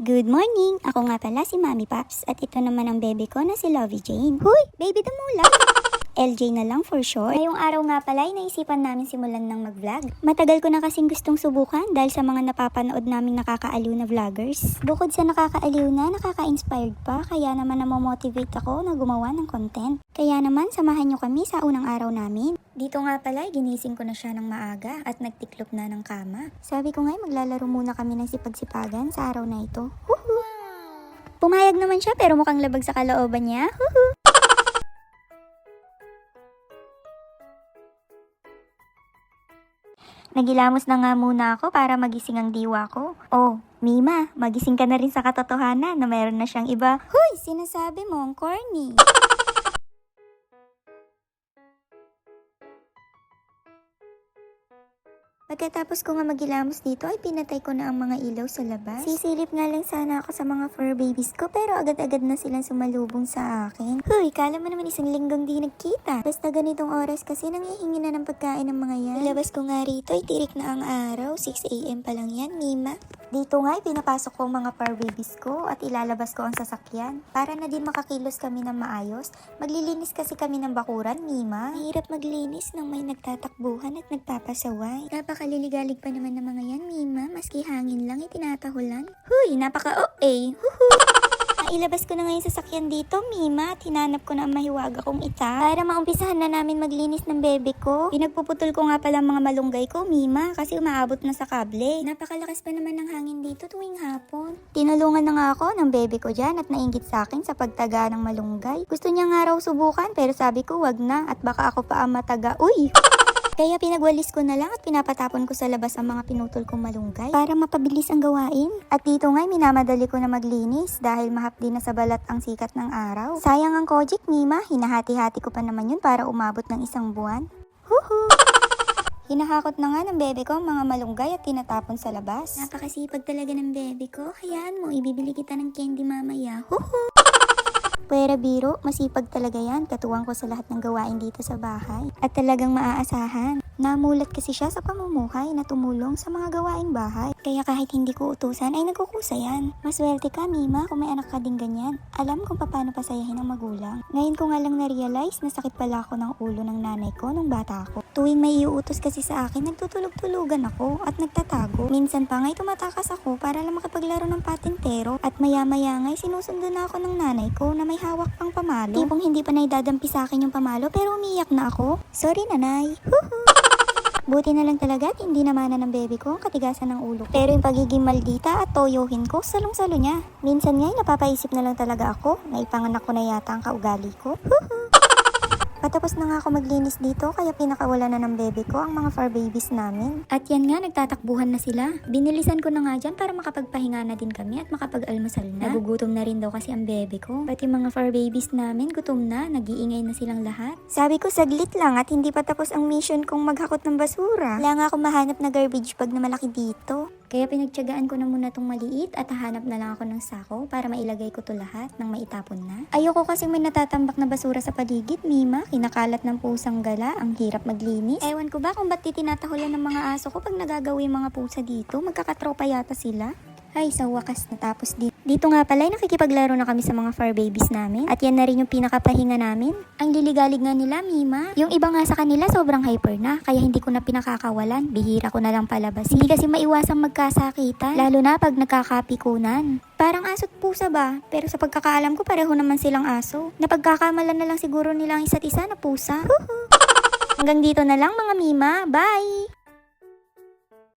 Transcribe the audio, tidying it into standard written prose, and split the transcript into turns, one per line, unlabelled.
Good morning! Ako nga pala si Mami Paps at ito naman ang bebe ko na si Lovey Jane. Huy! Baby Damula! LJ na lang for short. Ngayong araw nga pala ay naisipan namin simulan ng mag-vlog. Matagal ko na kasing gustong subukan dahil sa mga napapanood naming nakakaaliw na vloggers. Bukod sa nakakaaliw na, nakaka-inspired pa, kaya naman namomotivate ako na gumawa ng content. Kaya naman, samahan nyo kami sa unang araw namin. Dito nga pala, ginising ko na siya ng maaga at nagtiklop na ng kama. Sabi ko nga, maglalaro muna kami ng sipag-sipagan sa araw na ito. Huhu! Pumayag naman siya pero mukhang labag sa kalooban niya. Huhu! Nagilamos na nga muna ako para magising ang diwa ko. Oh, Mima, magising ka na rin sa katotohanan na mayroon na siyang iba. Huy, sinasabi mo ang corny. Pagkatapos ko nga magilamos dito ay pinatay ko na ang mga ilaw sa labas. Sisilip nga lang sana ako sa mga fur babies ko pero agad-agad na silang sumalubong sa akin. Huy, kala mo naman isang linggong di nagkita. Basta ganitong oras kasi nangihingi na ng pagkain ng mga yan. Ilabas ko nga rito ay tirik na ang araw. 6 AM pa lang yan, Mima. Dito nga ay pinapasok ko ang mga fur babies ko at ilalabas ko ang sasakyan. Para na din makakilos kami ng maayos. Maglilinis kasi kami ng bakuran, Mima. Mahirap maglinis nang may nagtatakbuhan at nagpapasaway. Napakaliligalig pa naman ng mga yan, Mima. Maski hangin lang itinatahulan. Huy, napaka-OA. Huhu! Ilabas ko na ngayon sasakyan dito, Mima, at hinanap ko na ang mahiwaga kong ita para maumpisahan na namin maglinis ng bebe ko. Pinagpuputol ko nga pala mga malunggay ko, Mima, kasi umaabot na sa kable. Napakalakas pa naman ng hangin dito tuwing hapon. Tinulungan na nga ako ng bebe ko dyan at nainggit sa akin sa pagtaga ng malunggay. Gusto niya nga raw subukan pero sabi ko wag na at baka ako pa ang mataga. Uy! Kaya pinagwalis ko na lang at pinapatapon ko sa labas ang mga pinutol kong malunggay para mapabilis ang gawain. At dito nga'y minamadali ko na maglinis dahil mahapdi na sa balat ang sikat ng araw. Sayang ang Kojik, Mima. Hinahati-hati ko pa naman yun para umabot ng isang buwan. Huhu! Hinahakot na nga ng bebe ko ang mga malunggay at tinatapon sa labas. Napakasipag talaga ng bebe ko. Hayaan mo, ibibili kita ng candy mamaya. Huhu! Pwera biro, masipag talaga yan. Katuwang ko sa lahat ng gawain dito sa bahay. At talagang maaasahan. Namulat kasi siya sa pamumuhay na tumulong sa mga gawaing bahay. Kaya kahit hindi ko utusan ay nagkukusa yan. Maswerte ka, Mima, kung may anak ka din ganyan. Alam kung paano pasayahin ang magulang. Ngayon ko nga lang na-realize na sakit pala ako ng ulo ng nanay ko nung bata ako. Tuwing may iuutos kasi sa akin, nagtutulog-tulugan ako at nagtatago. Minsan pa nga'y tumatakas ako para lang makipaglaro ng patintero. At maya-maya nga'y sinusundo na ako ng nanay ko na may hawak pang pamalo. Tipong hindi pa naidadampi sa akin yung pamalo pero umiyak na ako. Sorry, nanay. Huhu! Buti na lang talaga at hindi namanan ng bebe ko ang katigasan ng ulo ko. Pero yung pagiging maldita at toyohin ko, salong-salo niya. Minsan nga'y napapaisip na lang talaga ako na ipanganak ko na yata ang kaugali ko. Huhu! Patapos na nga ako maglinis dito kaya pinakawala na ng bebe ko ang mga fur babies namin. At yan nga, nagtatakbuhan na sila. Binilisan ko na nga dyan para makapagpahinga na din kami at makapag-almusal na. Nagugutom na rin daw kasi ang bebe ko. Pati mga fur babies namin, gutom na, nag-iingay na silang lahat. Sabi ko saglit lang at hindi pa tapos ang mission kong maghakot ng basura. Wala nga ako mahanap na garbage bag na malaki dito. Kaya pinagtiyagaan ko na muna tong maliit at hahanap na lang ako ng sako para mailagay ko to lahat nang maitapon na. Ayoko kasing may natatambak na basura sa paligid, Mima. Kinakalat ng pusang gala, ang hirap maglinis. Ewan ko ba kung ba't tinatahulan ng mga aso ko pag nagagawi mga pusa dito? Magkakatropa yata sila. Ay, sa wakas natapos dito. Dito nga pala, nakikipaglaro na kami sa mga fur babies namin. At yan na rin yung pinakapahinga namin. Ang liligalig nga nila, Mima. Yung iba nga sa kanila, sobrang hyper na. Kaya hindi ko na pinakakawalan. Bihira ko na lang palabas. Hindi kasi maiwasang magkasakitan. Lalo na pag nagkakapikunan. Parang aso't pusa ba? Pero sa pagkakaalam ko, pareho naman silang aso. Napagkakamalan na lang siguro nila ang isa't isa na pusa. Hanggang dito na lang mga Mima. Bye!